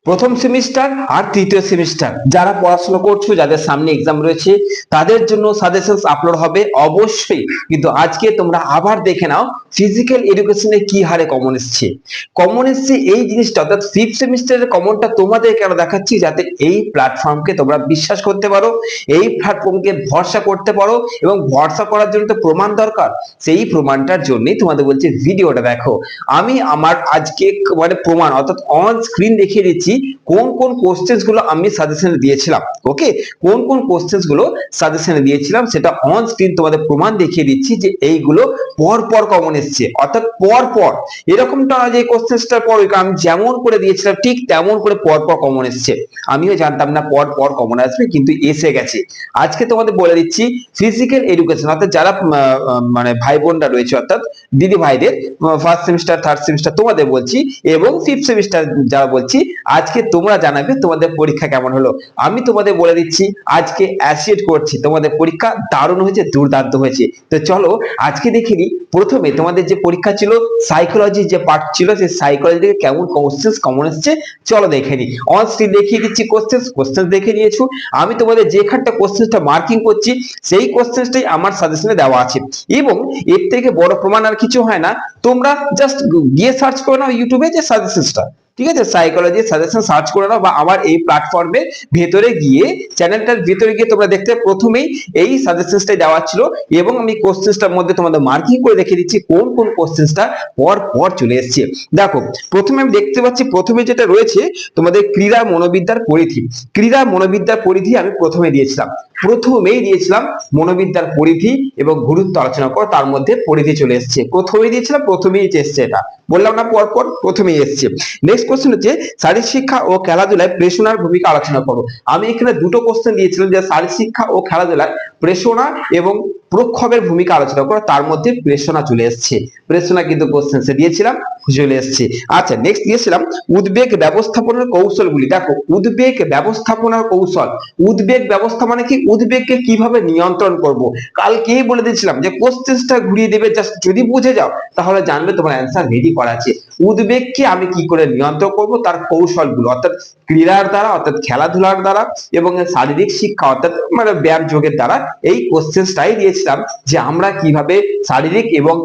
প্রথম সেমিস্টার আর তৃতীয় সেমিস্টার যারা পড়াশোনা করছো, যাদের সামনে এক্সাম রয়েছে, তাদের জন্য সাজেশনস আপলোড হবে অবশ্যই। কিন্তু আজকে তোমরা আবার দেখে নাও ফিজিক্যাল এডুকেশনে কি হারে কমন এসছে এই জিনিসটা, অর্থাৎ ফিফথ সেমিস্টারের কমনটা তোমাদের কেন দেখাচ্ছি, যাতে এই প্ল্যাটফর্মকে তোমরা বিশ্বাস করতে পারো, এই প্ল্যাটফর্মকে ভরসা করতে পারো। এবং ভরসা করার জন্য তো প্রমাণ দরকার, সেই প্রমাণটার জন্যই তোমাদের বলছি ভিডিওটা দেখো। আমি আমার আজকে মানে প্রমাণ অর্থাৎ অন স্ক্রিন দেখিয়ে দিচ্ছি কোন কোন কোশ্চেন্স গুলো আমি সাজেশনে দিয়েছিলাম। ওকে, কোন কোন কোশ্চেন্স গুলো সাজেশনে দিয়েছিলাম সেটা অন স্ক্রিন তোমাদের প্রমাণ দেখিয়ে দিচ্ছি যে এইগুলো পর পর কমন এসছে, অর্থাৎ পর পর। এরকমটা না যে কোশ্চেন্সটার পর আমি যেমন করে দিয়েছিলাম ঠিক তেমন করে পর পর কমন এসছে। আমিও জানতাম না পর পর কমন আসবে, কিন্তু এসে গেছে। আজকে তোমাদের বলে দিচ্ছি ফিজিক্যাল এডুকেশন, অর্থাৎ যারা মানে ভাই বোনরা রয়েছে, অর্থাৎ দিদি ভাইদের ফার্স্ট সেমিস্টার থার্ড সেমিস্টার তোমাদের বলছি, এবং ফিফথ সেমিস্টার যারা বলছি, আজকে তোমরা জানাবে তোমাদের পরীক্ষা কেমন হলো। আমি তোমাদের বলে দিচ্ছি আজকে অ্যাসিড করছি তোমাদের পরীক্ষা দারুণ হয়েছে, দুর্দান্ত হয়েছে। তো চলো আজকে দেখে নিই। প্রথমে তোমাদের যে পরীক্ষা ছিল সাইকোলজি যে পার্ট ছিল, সেই সাইকোলজি থেকে কেমন কোশ্চেন্স কমন এসছে চলো দেখে নিই। অন স্ক্রিন দেখিয়ে দিচ্ছি কোশ্চেন্স দেখে নিয়েছো। আমি তোমাদের যেখানটা কোশ্চেন্সটা মার্কিং করছি সেই কোশ্চেন্সটাই আমার সাজেশনে দেওয়া আছে, এবং এর থেকে বড় প্রমাণ আর কিছু হয় না। তোমরা জাস্ট গিয়ে সার্চ করে নাও ইউটিউবে যে সাজেশনসটা, ঠিক আছে, সাইকোলজি সাজেশন সার্চ করে নাও, বা আমার এই প্ল্যাটফর্মের ভেতরে গিয়ে চ্যানেলটার ভেতরে গিয়ে তোমরা দেখতে প্রথমেই এই সাজেশনসটাই দেওয়া ছিল, এবং আমি কোশ্চেন্সটার মধ্যে তোমাদের মার্কিং করে রেখে দিচ্ছি কোন কোন কোশ্চেন্সটা পর পর চলে এসেছে। দেখো প্রথমে আমি দেখতে পাচ্ছি প্রথমে যেটা রয়েছে তোমাদের ক্রীড়া মনোবিদ্যার পরিধি। ক্রীড়া মনোবিদ্যার পরিধি আমি প্রথমেই দিয়েছিলাম মনোবিদ্যার পরিধি এবং গুরুত্ব আলোচনা করো, তার মধ্যে পরিধি চলে এসেছে। প্রথমেই এসেছে, এটা বললাম না পর পর প্রথমেই এসেছে। নেক্সট কোশ্চেন হচ্ছে শারীরিক শিক্ষা ও খেলাধুলায় প্রেষণার ভূমিকা আলোচনা করো। আমি এখানে দুটো কোশ্চেন দিয়েছিলাম, যে শারীরিক শিক্ষা ও খেলাধুলায় প্রেষণা এবং প্রক্ষোভের ভূমিকা আলোচনা করো, তার মধ্যে প্রেষণা চলে এসেছে। প্রেষণা কিন্তু কোশ্চেন্সে দিয়েছিলাম, চলে এসেছে। আচ্ছা, নেক্সট দিয়েছিলাম উদ্বেগ ব্যবস্থাপনার কৌশলগুলি। দেখো উদ্বেগ ব্যবস্থাপনার কৌশল, উদ্বেগ ব্যবস্থা মানে কি, উদ্বেগকে কিভাবে নিয়ন্ত্রণ করব। কালকেই বলে দিয়েছিলাম যে কোশ্চেন্সটা ঘুরিয়ে দেবে, জাস্ট যদি বুঝে যাও তাহলে জানবে তোমার অ্যান্সার রেডি করা আছে। উদ্বেগকে আমি কি করে নিয়ন্ত্রণ করব তার কৌশলগুলো, অর্থাৎ ক্রীড়ার দ্বারা, অর্থাৎ খেলাধুলার দ্বারা, এবং শারীরিক শিক্ষা অর্থাৎ মানে ব্যায়াম যোগের দ্বারা। এই কোশ্চেন্সটাই দিয়েছিলাম যে আমরা কিভাবে শারীরিক এবং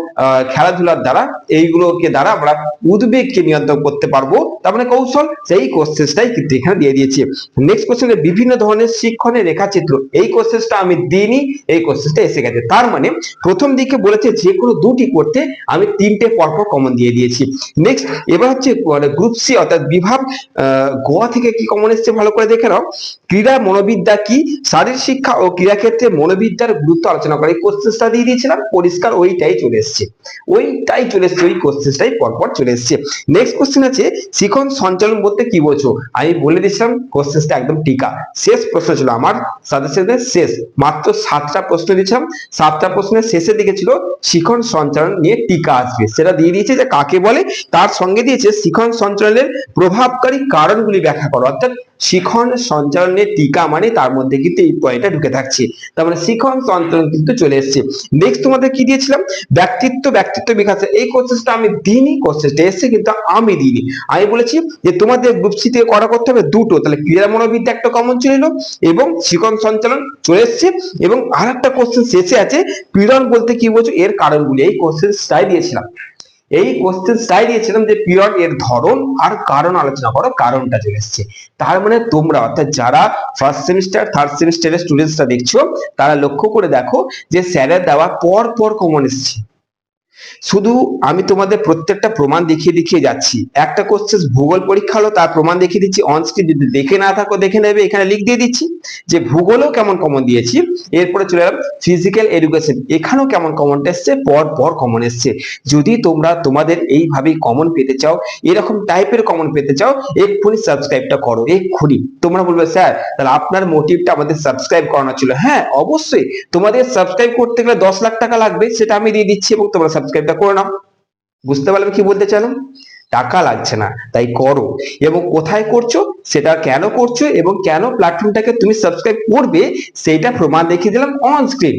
খেলাধুলার দ্বারা এইগুলোকে দ্বারা আমরা উদ্বেগকে নিয়ন্ত্রণ করতে পারবো, তার মানে কৌশল, সেই কোশ্চেন্সটাই কিন্তু এখানে দিয়ে দিয়েছি। নেক্সট কোশ্চেনে বিভিন্ন ধরনের শিক্ষণের রেখাচিত্র, এই কোশ্চেন্সটা আমি দিইনি, এই কোশ্চেন্সটা এসে গেছে। তার মানে প্রথম দিকে বলেছে যে কোনো দুটি করতে, আমি তিনটে পরপর কমন দিয়ে দিয়েছি। নেক্সট এবার হচ্ছে গ্রুপ সি অর্থাৎ বিভাগ গ থেকে কি কমন এসছে ভালো করে দেখে নাও। ক্রীড়া মনোবিদ্যা কি, শারীরিক শিক্ষা ও ক্রীড়া ক্ষেত্রে মনোবিদ্যার গুরুত্ব আলোচনা করে, এই কোশ্চেন্সটা দিয়ে দিয়েছিলাম, পরিষ্কার ওইটাই চলে এসছে, ওই কোশ্চেন্সটাই পরপর চলে এসছে। নেক্সট কোশ্চেন আছে শিখন সঞ্চালন বলতে কি বোঝো। আমি বলে দিয়েছিলাম কোশ্চেন্সটা একদম টিকা, শেষ প্রশ্ন ছিল আমার সাজেশনের শেষ, মাত্র 7টা প্রশ্ন দিয়েছিলাম, 7টা প্রশ্নের শেষের দিকে ছিল শিখন সঞ্চালন নিয়ে টিকা আসবে, সেটা দিয়ে দিয়েছে যে কাকে বলে, তার সঙ্গে দিয়েছে শিখন সঞ্চালনের প্রভাবকারী কারণগুলি ব্যাখ্যা করো। অর্থাৎ শিখন সঞ্চালনের টিকা মানে তার মধ্যে কিন্তু এই পয়েন্টটা ঢুকে থাকছে, তার মানে শিখন সঞ্চালন কিন্তু চলে এসছে। নেক্সট তোমাদের কি দিয়েছিলাম ব্যক্তিত্ব বিকাশে, এই কোশ্চেনটা আমি দিইনি, কোশ্চেনটা এসছে কিন্তু আমি দিইনি। আমি বলেছি যে তোমাদের গ্রুপ সি থেকে করা করতে হবে দুটো, তাহলে ক্রীড়া মনোবিদ্যা একটা কমন চলে এলো এবং শিখন সঞ্চালন চলে এসছে, এবং আর একটা কোশ্চেন শেষে আছে পীড়ন বলতে কি বোঝো এর কারণগুলি, এই কোশ্চেনটাই দিয়েছিলাম যে পীড়ন এর ধরন আর কারণ আলোচনা করো, কারণটা চলে এসছে। তার মানে তোমরা অর্থাৎ যারা ফার্স্ট সেমিস্টার থার্ড সেমিস্টারের স্টুডেন্টসরা দেখছো, তারা লক্ষ্য করে দেখো যে স্যারের দেওয়া পর পর কমন এসছে। শুধু আমি তোমাদের প্রত্যেকটা প্রমাণ দেখিয়ে যাচ্ছি। একটা কোশ্চেন ভূগোল পরীক্ষা হলো, তার প্রমাণ দেখিয়ে দিচ্ছি অন স্ক্রিন, যদি দেখে না থাকো দেখে নেবে, এখানে লিখ দিয়ে দিচ্ছি যে ভূগোলও কেমন কমন দিয়েছি। এরপরে চলে এলাম ফিজিক্যাল এডুকেশন, এখানেও কেমন কমন এসছে, পর পর কমন এসছে। যদি তোমরা তোমাদের এইভাবেই কমন পেতে চাও, এরকম টাইপের কমন পেতে চাও, এক্ষুনি সাবস্ক্রাইবটা করো, এক্ষুনি। তোমরা বলবে স্যার তাহলে আপনার মোটিভটা আমাদের সাবস্ক্রাইব করানো ছিল। হ্যাঁ অবশ্যই, তোমাদের সাবস্ক্রাইব করতে গেলে 10 লাখ টাকা লাগবে, সেটা আমি দিয়ে দিচ্ছি, এবং তোমরা সাবস্ক্রাইবটা করে নাও। বুঝতে পারলাম কি বলতে চাইলাম, টাকা লাগছে না, তাই করো। এবং কোথায় করছো, সেটা কেন করছো, এবং কেন প্ল্যাটফর্মটাকে তুমি সাবস্ক্রাইব করবে, সেইটা প্রমাণ দেখিয়ে দিলাম অন স্ক্রিন।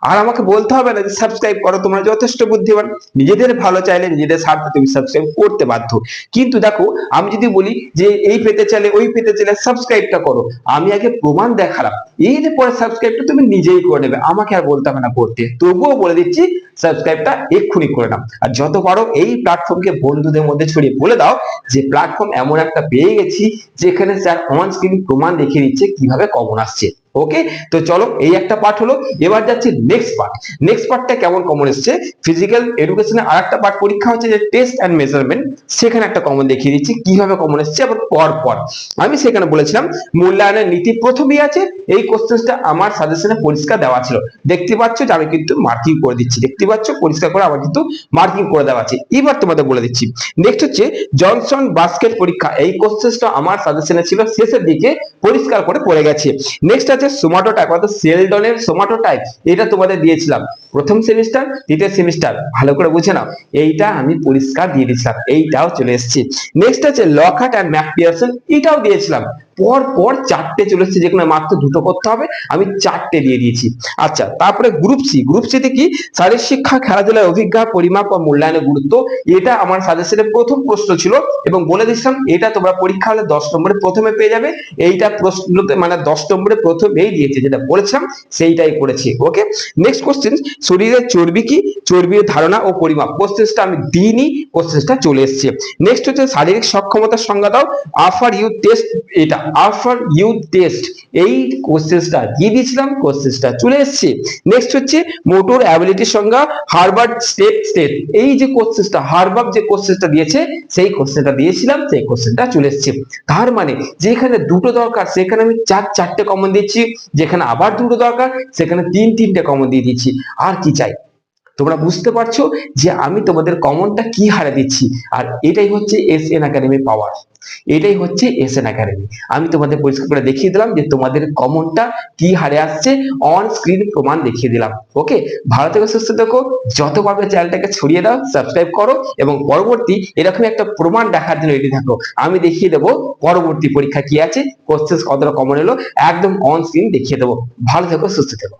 আর আমাকে বলতে হবে না যে সাবস্ক্রাইব করো, তোমরা যথেষ্ট বুদ্ধিমান, নিজেদের ভালো চাইলে নিজেদের স্বার্থে তুমি সাবস্ক্রাইব করতে বাধ্য। কিন্তু দেখো আমি যদি বলি যে এই পেতে চাইলে ওই পেতে চাইলে সাবস্ক্রাইবটা করো, আমি আগে প্রমাণ দেখালাম, এর পরে সাবস্ক্রাইবটা তুমি নিজেই করে নেবে, আমাকে আর বলতে হবে না করতে। তবুও বলে দিচ্ছি সাবস্ক্রাইবটা এক্ষুনি করে নাও। আর যত পারো এই প্ল্যাটফর্মকে বন্ধুদের মধ্যে ছড়িয়ে বলে দাও যে প্ল্যাটফর্ম এমন একটা পেয়ে গেছি যেখানে স্যার অন স্ক্রিন প্রমাণ দেখিয়ে দিচ্ছে কিভাবে কমন আসছে। ওকে, তো চলো এই একটা পার্ট হলো, এবার যাচ্ছি নেক্সট পার্ট। নেক্সট পার্টটা কেমন কমন এসছে, ফিজিক্যাল এডুকেশনে আরেকটা পার্ট পরীক্ষা হচ্ছে যে টেস্ট এন্ড মেজারমেন্ট, সেখানে একটা কমন দেখিয়ে দিচ্ছি কিভাবে কমন এসছে আবার পর পর। আমি সেখানে বলেছিলাম মূল্যায়নের নীতি প্রথমেই আছে, এই কোশ্চেনটা আমার সাজেশনে পরিষ্কার দেওয়া ছিল, দেখতে পাচ্ছ যে আমি কিন্তু মার্কিং করে দিচ্ছি, দেখতে পাচ্ছ পরিষ্কার করে আমার কিন্তু মার্কিং করে দেওয়া আছে। এবার তোমাদের বলে দিচ্ছি নেক্সট হচ্ছে জনসন বাস্কেট পরীক্ষা, এই কোশ্চেনটা আমার সাজেশনে ছিল, শেষের দিকে পরিষ্কার করে পড়ে গেছে। নেক্সট আছে সোমাটোটাইপ অর্থাৎ সেলডনের সোমাটোটাইপ, এটা তোমাদের দিয়েছিলাম প্রথম সেমিস্টার দ্বিতীয় সেমিস্টার, ভালো করে বুঝে নাও, এইটা আমি পরিষ্কার দিয়ে দিয়েছিলাম, এইটাও চলে এসেছে। নেক্সট আছে লকহার্ট এন্ড ম্যাকপিয়ারসন, এটাও দিয়েছিলাম, পর পর চারটে চলে এসেছে, যেখানে মাত্র দুটো করতে হবে, আমি চারটে দিয়ে দিয়েছি। আচ্ছা, তারপরে গ্রুপ সি, গ্রুপ সিতে কি শারীরিক শিক্ষা খেলাধুলার অভিজ্ঞতা পরিমাপ ও মূল্যায়নের গুরুত্ব, এটা আমার সাজেশনের প্রথম প্রশ্ন ছিল এবং বলে দিচ্ছিলাম এটা তোমরা পরীক্ষা হলে 10 নম্বরে প্রথমে পেয়ে যাবে, এইটা প্রশ্নতে মানে 10 নম্বরে প্রথমেই দিয়েছে, যেটা বলেছিলাম সেইটাই করেছি। ওকে, নেক্সট কোশ্চেন, শরীরের চর্বি কি, চর্বির ধারণা ও পরিমাপ, কোশ্চেনটা আমি দিইনি, কোশ্চেনটা চলে এসেছে। নেক্সট হচ্ছে শারীরিক সক্ষমতার সংজ্ঞা দাও, আফার ইউ টেস্ট, এটা আফার ইউ টেস্ট, এই কোশ্চেনটা দিয়ে দিয়েছিলাম, কোশ্চেনটা চলে এসেছে। নেক্সট হচ্ছে মোটর অ্যাবিলিটির সংজ্ঞা, হার্বার্ট স্টেট, এই যে কোশ্চেনটা হার্বার্ট যে কোশ্চেনটা দিয়েছে সেই কোশ্চেনটা দিয়েছিলাম, সেই কোশ্চেনটা চলে এসেছে। তার মানে যেখানে দুটো দরকার সেখানে আমি চারটে কমন দিচ্ছি, যেখানে আবার দুটো দরকার সেখানে তিনটে কমন দিয়ে দিচ্ছি, আর কি চাই? তোমরা বুঝতে পারছো যে আমি তোমাদের কমনটা কি হারে দিচ্ছি, আর এটাই হচ্ছে এসএন একাডেমি পাওয়ার, এটাই হচ্ছে এসএন একাডেমি। আমি তোমাদের পরিষ্কার করে দেখিয়ে দিলাম যে তোমাদের কমনটা কি হারে আসছে, অন স্ক্রিন প্রমাণ দেখিয়ে দিলাম। ওকে, ভালো থেকো, সুস্থ থেকো, যত পারবে চ্যানেলটাকে ছড়িয়ে দাও, সাবস্ক্রাইব করো এবং পরবর্তী এরকম একটা প্রমাণ দেখার জন্য রেডি থাকো। আমি দেখিয়ে দেবো পরবর্তী পরীক্ষা কি আছে, কোশ্চেন কতটা কমন এলো, একদম অন স্ক্রিন দেখিয়ে দেবো। ভালো থেকো, সুস্থ থেকো।